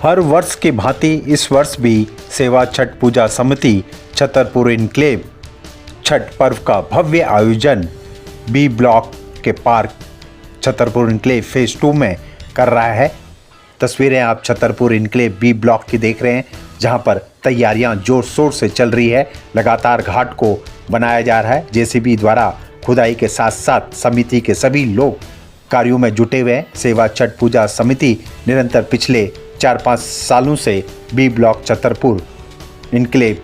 हर वर्ष की भांति इस वर्ष भी सेवा छठ पूजा समिति छतरपुर इनक्लेव छठ पर्व का भव्य आयोजन बी ब्लॉक के पार्क छतरपुर इनक्लेव फेज 2 में कर रहा है। तस्वीरें आप छतरपुर इनक्लेव बी ब्लॉक की देख रहे हैं, जहां पर तैयारियां जोर शोर से चल रही है। लगातार घाट को बनाया जा रहा है। जेसीबी द्वारा खुदाई के साथ साथ समिति के सभी लोग कार्यों में जुटे हुए हैं। सेवा छठ पूजा समिति निरंतर पिछले 4-5 सालों से बी ब्लॉक छतरपुर इनक्लेव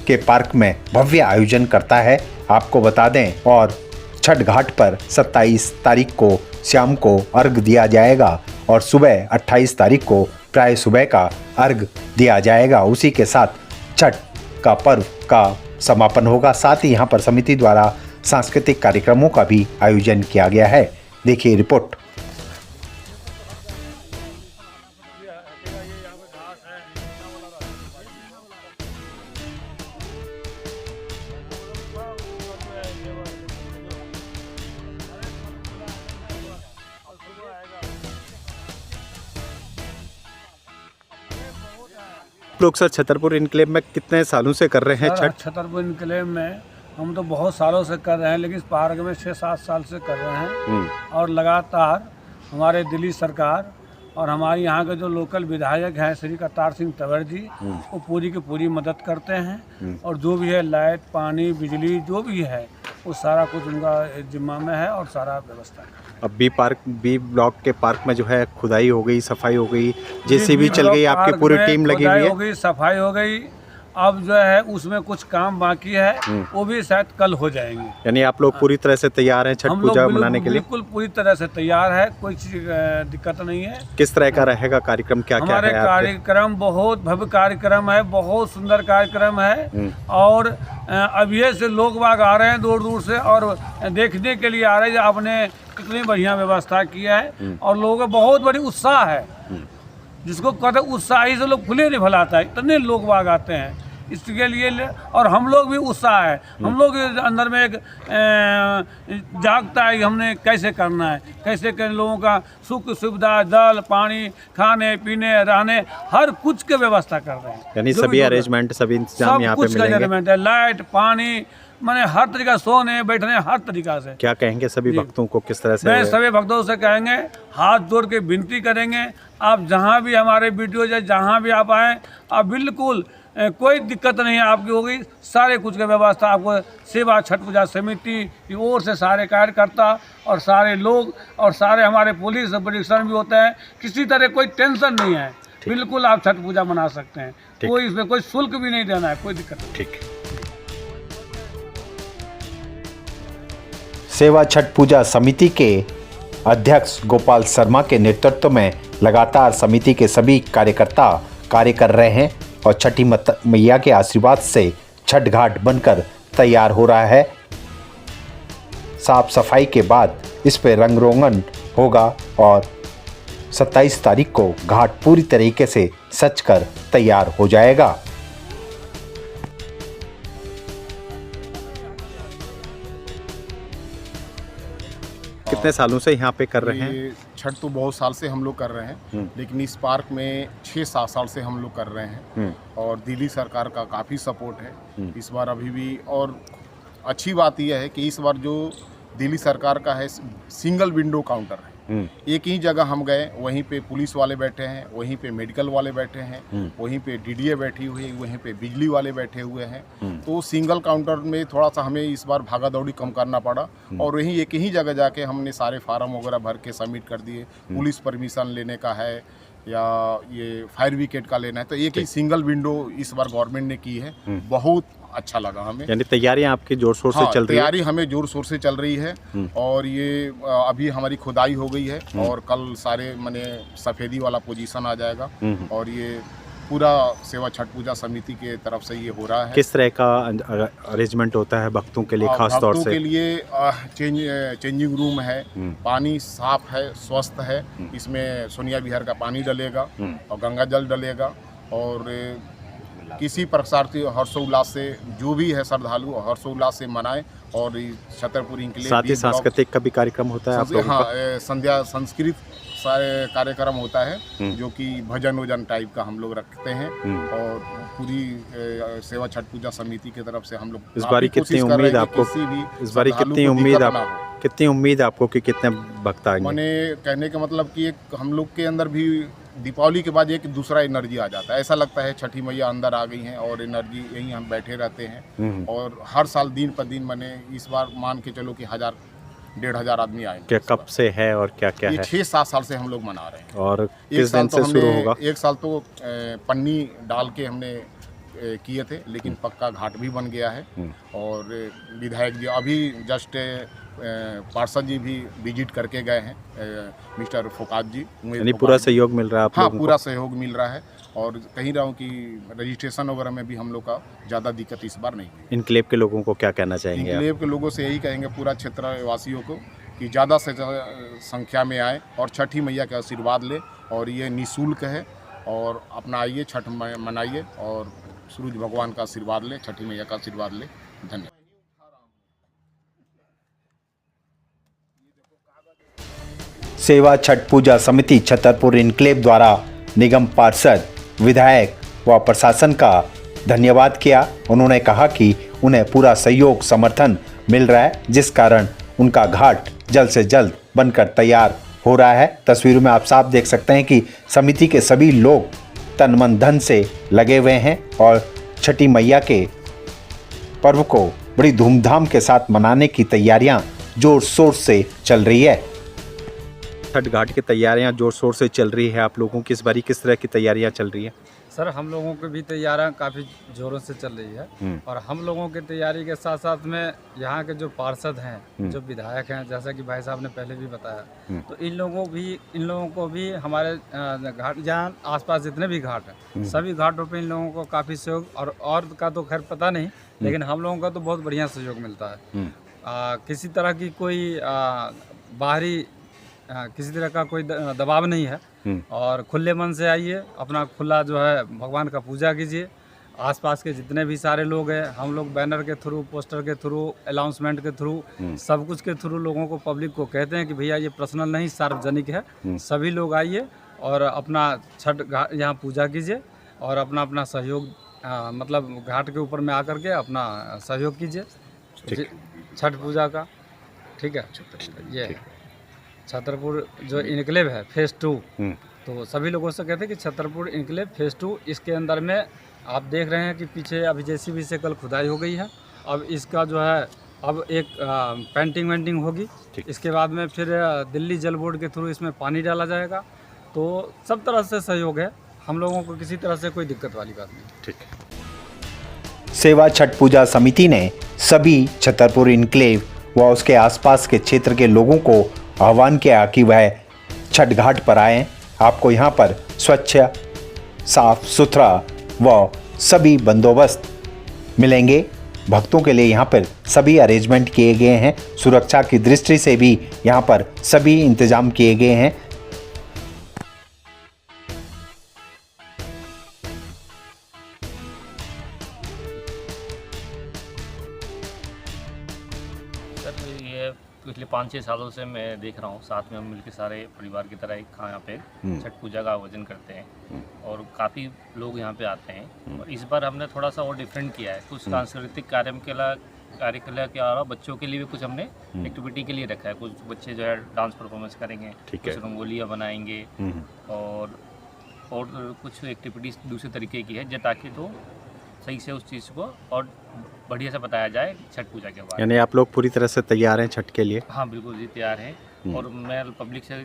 के पार्क में भव्य आयोजन करता है। आपको बता दें, और छठ घाट पर 27 तारीख को शाम को अर्घ दिया जाएगा और सुबह 28 तारीख को प्राय सुबह का अर्घ दिया जाएगा। उसी के साथ छठ का पर्व का समापन होगा। साथ ही यहाँ पर समिति द्वारा सांस्कृतिक कार्यक्रमों का भी आयोजन किया गया है। देखिए रिपोर्ट। लोग सर छतरपुर इनक्लेव में कितने सालों से कर रहे हैं छठ? छतरपुर इनक्लेव में हम तो बहुत सालों से कर रहे हैं, लेकिन इस पार्क में 6-7 साल से कर रहे हैं। और लगातार हमारे दिल्ली सरकार और हमारे यहाँ के जो लोकल विधायक हैं श्री करतार सिंह तंवर जी, वो पूरी की पूरी मदद करते हैं। और जो भी है लाइट, पानी, बिजली जो भी है वो सारा कुछ उनका जिम्मा में है और सारा व्यवस्था है। अब बी ब्लॉक के पार्क में जो है खुदाई हो गई, सफाई हो गई, जेसीबी चल गई, आपकी पूरी टीम लगी हुई है। हो गई, सफाई हो गई। अब जो है उसमें कुछ काम बाकी है, वो भी शायद कल हो जाएंगे। यानी आप लोग पूरी तरह से तैयार हैं छठ पूजा मनाने के लिए? बिल्कुल पूरी तरह से तैयार है, कोई दिक्कत नहीं है। किस तरह का रहेगा कार्यक्रम, क्या क्या है? हमारे कार्यक्रम बहुत भव्य कार्यक्रम है, बहुत सुंदर कार्यक्रम है। और अभी से लोग बाग आ रहे हैं दूर दूर से और देखने के लिए आ रहे हैं आपने कितनी बढ़िया व्यवस्था किया है। और लोगों का बहुत बड़ी उत्साह है, जिसको कहते हैं उत्साही से लोग फुले नहीं फैलाता है, इतने लोग बाग आते हैं इसके लिए। और हम लोग भी उत्साह है, हम लोग अंदर में एक जागता है कि हमने कैसे करना है, कैसे कर लोगों का सुख सुविधा, जल, पानी, खाने पीने, रहने, हर कुछ की व्यवस्था कर रहे हैं। यानी सभी अरेंजमेंट, सभी इंतजाम यहाँ पे मिलेंगे? सब कुछ का लाइट, पानी, मैंने हर तरीका, सोने बैठने हर तरीका से। क्या कहेंगे सभी भक्तों को, किस तरह से? मैं सभी भक्तों से कहेंगे, हाथ जोड़ के विनती करेंगे, आप जहाँ भी हमारे वीडियो जाए, जहाँ भी आप आएँ, आप बिल्कुल कोई दिक्कत नहीं है आपकी होगी। सारे कुछ की व्यवस्था आपको सेवा छठ पूजा समिति की ओर से सारे कार्यकर्ता और सारे लोग और सारे हमारे पुलिस प्रशिक्षण भी होते हैं। किसी तरह कोई टेंशन नहीं है, बिल्कुल आप छठ पूजा मना सकते हैं। कोई इसमें कोई शुल्क भी नहीं देना है, कोई दिक्कत नहीं। ठीक। सेवा छठ पूजा समिति के अध्यक्ष गोपाल शर्मा के नेतृत्व में लगातार समिति के सभी कार्यकर्ता कार्य कर रहे हैं और छठी मैया के आशीर्वाद से छठ घाट बनकर तैयार हो रहा है। साफ सफाई के बाद इस पे रंग रोगन होगा और 27 तारीख को घाट पूरी तरीके से सज कर तैयार हो जाएगा। कितने सालों से यहाँ पे कर रहे हैं छठ? तो बहुत साल से हम लोग कर रहे हैं, लेकिन इस पार्क में 6-7 साल से हम लोग कर रहे हैं। और दिल्ली सरकार का काफ़ी सपोर्ट है इस बार अभी भी। और अच्छी बात यह है कि इस बार जो दिल्ली सरकार का है सिंगल विंडो काउंटर है। एक ही जगह हम गए, वहीं पे पुलिस वाले बैठे हैं, वहीं पे मेडिकल वाले बैठे हैं, वहीं पे डीडीए बैठी हुई है, वहीं पे बिजली वाले बैठे हुए हैं। तो सिंगल काउंटर में थोड़ा सा हमें इस बार भागा दौड़ी कम करना पड़ा और वहीं एक ही जगह जाके हमने सारे फार्म वगैरह भर के सबमिट कर दिए। पुलिस परमिशन लेने का है या ये फायर ब्रिगेड का लेना है, तो एक ही सिंगल विंडो इस बार गवर्नमेंट ने की है। बहुत अच्छा लगा हमें। यानी तैयारियां आपकी जोर शोर से चल रही है? तैयारी हमें जोर शोर से चल रही है। और ये अभी हमारी खुदाई हो गई है और कल सारे माने सफेदी वाला पोजीशन आ जाएगा। और ये पूरा सेवा छठ पूजा समिति के तरफ से ये हो रहा है। किस तरह का अरेंजमेंट होता है भक्तों के लिए खास तौर से? भक्तों के लिए चेंजिंग रूम है, पानी साफ है, स्वस्थ है। इसमें सोनिया विहार का पानी डलेगा और गंगा जल डलेगा। और किसी प्रकार से हर्षोल्लास से जो भी है श्रद्धालु हर्षोल्लास से मनाएं और छतरपुर इंक्लेव साथ ही बी ब्लॉक, सांस्कृतिक का भी कार्यक्रम होता है आप लोगों का? हाँ, संध्या संस्कृत सारे कार्यक्रम होता है जो कि भजन वजन टाइप का हम लोग रखते हैं। और पूरी सेवा छठ पूजा समिति की तरफ से हम लोग इस बारी कितनी उम्मीद आपको, इस बारी कितनी उम्मीद आप, कितनी उम्मीद आपको कि कितने भक्त आएंगे? मैंने कहने का मतलब कि एक हम लोग के अंदर भी दीपावली के बाद एक दूसरा एनर्जी आ जाता है। ऐसा लगता है छठी मैया अंदर आ गई हैं और एनर्जी यहीं हम बैठे रहते हैं। और हर साल दिन पर दिन मैंने इस बार मान के चलो कि 1000-1500 आदमी आए। क्या कब से है और क्या क्या ये है? 6-7 साल से हम लोग मना रहे हैं। और किस दिन से शुरू होगा? एक साल तो पन्नी डाल के हमने किए थे, लेकिन पक्का घाट भी बन गया है। और विधायक जी अभी जस्ट पार्षद जी भी विजिट करके गए हैं, मिस्टर फोकात जी। यानी पूरा सहयोग मिल रहा है आप हाँ, लोगों को? पूरा सहयोग मिल रहा है। और कहीं रहा हूँ कि रजिस्ट्रेशन वगैरह में भी हम लोग का ज़्यादा दिक्कत इस बार नहीं है। इनक्लेव के लोगों को क्या कहना चाहेंगे आप? इनक्लेव के लोगों से यही कहेंगे, पूरा क्षेत्र वासियों को, कि ज़्यादा से ज़्यादा संख्या में आए और छठी मैया का आशीर्वाद ले। और ये निःशुल्क है और अपना आइए, छठ मनाइए और सूरज भगवान का आशीर्वाद ले, छठी मैया का आशीर्वाद ले। धन्यवाद। सेवा छठ पूजा समिति छतरपुर इनक्लेव द्वारा निगम पार्षद, विधायक व प्रशासन का धन्यवाद किया। उन्होंने कहा कि उन्हें पूरा सहयोग समर्थन मिल रहा है, जिस कारण उनका घाट जल्द से जल्द बनकर तैयार हो रहा है। तस्वीरों में आप साफ देख सकते हैं कि समिति के सभी लोग तन मन धन से लगे हुए हैं और छठी मैया के पर्व को बड़ी धूमधाम के साथ मनाने की तैयारियां जोर शोर से चल रही है। छठ घाट की तैयारियां जोर शोर से चल रही है। आप लोगों की इस बारी किस तरह की तैयारियां चल रही है? सर, हम लोगों की भी तैयारियां काफ़ी ज़ोरों से चल रही है। और हम लोगों की तैयारी के साथ साथ में यहाँ के जो पार्षद हैं, जो विधायक हैं, जैसा कि भाई साहब ने पहले भी बताया, तो इन लोगों को भी हमारे घाट, जहाँ आसपास जितने भी घाट हैं, सभी घाटों पे इन लोगों को काफ़ी सहयोग, और का तो खैर पता नहीं, लेकिन हम लोगों का तो बहुत बढ़िया सहयोग मिलता है। किसी तरह की कोई बाहरी किसी तरह का कोई दबाव नहीं है। और खुले मन से आइए, अपना खुला जो है भगवान का पूजा कीजिए। आसपास के जितने भी सारे लोग हैं, हम लोग बैनर के थ्रू, पोस्टर के थ्रू, अनाउंसमेंट के थ्रू, सब कुछ के थ्रू लोगों को, पब्लिक को कहते हैं कि भैया ये पर्सनल नहीं, सार्वजनिक है। सभी लोग आइए और अपना छठ घाट यहाँ पूजा कीजिए और अपना अपना सहयोग, मतलब घाट के ऊपर में आकर के अपना सहयोग कीजिए छठ पूजा का। ठीक है, ये छतरपुर जो इनक्लेव है फेज़ 2, तो सभी लोगों से कहते हैं कि छतरपुर इनक्लेव फेज़ 2, इसके अंदर में आप देख रहे हैं कि पीछे अभी जेसीबी से कल खुदाई हो गई है। अब इसका जो है अब एक पेंटिंग वेंटिंग होगी। इसके बाद में फिर दिल्ली जल बोर्ड के थ्रू इसमें पानी डाला जाएगा। तो सब तरह से सहयोग है, हम लोगों को किसी तरह से कोई दिक्कत वाली बात नहीं। ठीक है। सेवा छठ पूजा समिति ने सभी छतरपुर इनक्लेव व उसके आसपास के क्षेत्र के लोगों को आह्वान किया कि वह छठ घाट पर आएं। आपको यहाँ पर स्वच्छ, साफ सुथरा व सभी बंदोबस्त मिलेंगे। भक्तों के लिए यहाँ पर सभी अरेंजमेंट किए गए हैं। सुरक्षा की दृष्टि से भी यहाँ पर सभी इंतजाम किए गए हैं। सर, ये पिछले 5-6 सालों से मैं देख रहा हूँ, साथ में हम मिलकर सारे परिवार की तरह एक यहाँ पे छठ पूजा का आयोजन करते हैं और काफ़ी लोग यहाँ पे आते हैं। और इस बार हमने थोड़ा सा और डिफरेंट किया है। कुछ सांस्कृतिक कार्यकला के अलावा बच्चों के लिए भी कुछ हमने एक्टिविटी के लिए रखा है। कुछ बच्चे जो है डांस परफॉर्मेंस करेंगे, कुछ रंगोलियाँ बनाएंगे और कुछ एक्टिविटीज़ दूसरे तरीके की है, ताकि तो सही से उस चीज़ को और बढ़िया से बताया जाए छठ पूजा के बाद। यानी आप लोग पूरी तरह से तैयार हैं छठ के लिए? हाँ, बिल्कुल जी, तैयार हैं। और मैं पब्लिक से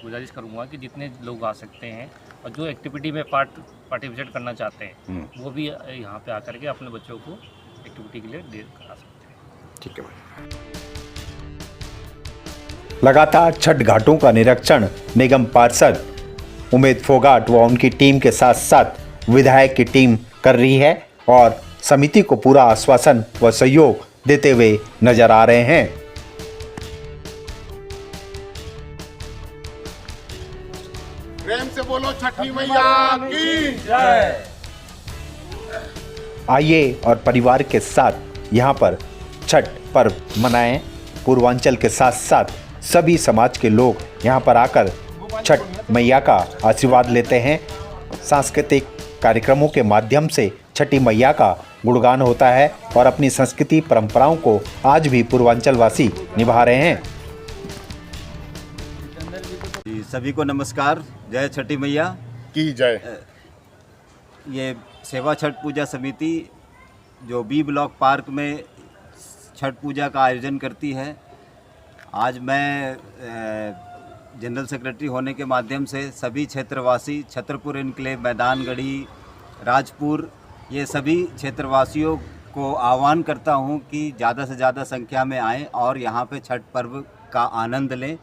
गुजारिश करूँगा कि जितने लोग आ सकते हैं और जो एक्टिविटी में पार्टिसिपेट करना चाहते हैं, वो भी यहाँ पे आकर के अपने बच्चों को एक्टिविटी के लिए दे करा सकते हैं। ठीक है भाई। लगातार छठ घाटों का निरीक्षण निगम पार्षद उमेद फोगाट व उनकी टीम के साथ साथ विधायक की टीम कर रही है और समिति को पूरा आश्वासन व सहयोग देते हुए नजर आ रहे हैं। प्रेम से बोलो छठी मैया की जय। आइए और परिवार के साथ यहाँ पर छठ पर्व मनाएं। पूर्वांचल के साथ साथ सभी समाज के लोग यहाँ पर आकर छठ मैया का आशीर्वाद लेते हैं। सांस्कृतिक कार्यक्रमों के माध्यम से छठी मैया का गुणगान होता है और अपनी संस्कृति परंपराओं को आज भी पूर्वांचल वासी निभा रहे हैं। सभी को नमस्कार, जय छठी मैया की जय। ये सेवा छठ पूजा समिति जो बी ब्लॉक पार्क में छठ पूजा का आयोजन करती है, आज मैं जनरल सेक्रेटरी होने के माध्यम से सभी क्षेत्रवासी, छतरपुर इनक्लेव, मैदानगढ़ी, राजपुर, ये सभी क्षेत्रवासियों को आह्वान करता हूँ कि ज़्यादा से ज़्यादा संख्या में आएँ और यहाँ पे छठ पर्व का आनंद लें।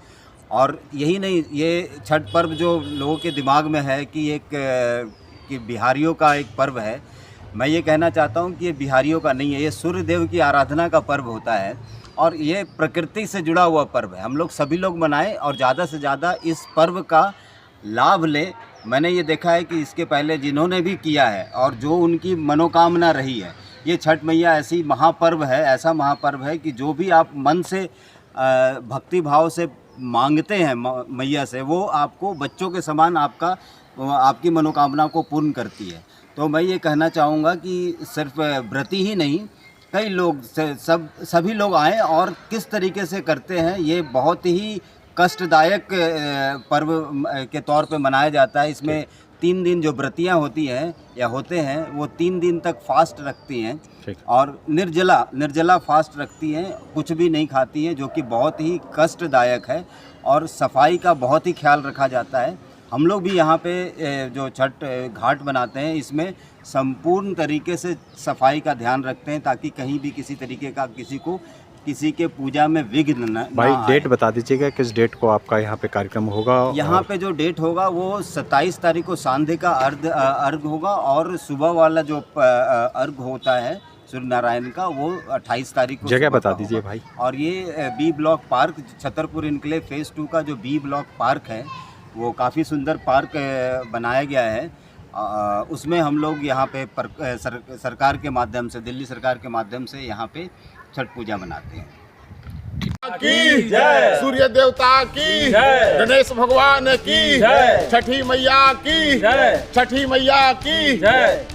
और यही नहीं, ये छठ पर्व जो लोगों के दिमाग में है कि कि बिहारियों का एक पर्व है, मैं ये कहना चाहता हूँ कि ये बिहारियों का नहीं है, ये सूर्य देव की आराधना का पर्व होता है और ये प्रकृति से जुड़ा हुआ पर्व है। हम लोग सभी लोग मनाएं और ज़्यादा से ज़्यादा इस पर्व का लाभ लें। मैंने ये देखा है कि इसके पहले जिन्होंने भी किया है और जो उनकी मनोकामना रही है, ये छठ मैया ऐसी महापर्व है, ऐसा महापर्व है कि जो भी आप मन से भक्ति भाव से मांगते हैं मैया से, वो आपको बच्चों के समान आपकी मनोकामना को पूर्ण करती है। तो मैं ये कहना चाहूँगा कि सिर्फ व्रती ही नहीं, कई लोग सभी लोग आएँ और किस तरीके से करते हैं, ये बहुत ही कष्टदायक पर्व के तौर पे मनाया जाता है। इसमें 3 दिन जो व्रतियाँ होती हैं या होते हैं, वो 3 दिन तक फास्ट रखती हैं और निर्जला फास्ट रखती हैं, कुछ भी नहीं खाती हैं, जो कि बहुत ही कष्टदायक है। और सफाई का बहुत ही ख्याल रखा जाता है। हम लोग भी यहाँ पे जो छठ घाट बनाते हैं, इसमें संपूर्ण तरीके से सफाई का ध्यान रखते हैं ताकि कहीं भी किसी तरीके का किसी के पूजा में विघ्न न भाई आए। डेट बता दीजिएगा, किस डेट को आपका यहाँ पे कार्यक्रम होगा? यहाँ पे जो डेट होगा वो 27 तारीख को सांध्य का अर्घ होगा और सुबह वाला जो अर्घ होता है सूर्य नारायण का, वो 28 तारीख को। जगह सुबह बता का दीजिए होगा। भाई। और ये B block park, Chhatarpur enclave phase 2 का जो बी ब्लॉक पार्क है, वो काफ़ी सुंदर पार्क बनाया गया है। उसमें हम लोग यहाँ पे सरकार के माध्यम से, दिल्ली सरकार के माध्यम से यहाँ पे छठ पूजा मनाते हैं। की जय। सूर्य देवता की जय। गणेश भगवान की जय। छठी मैया की जय। छठी मैया की जय।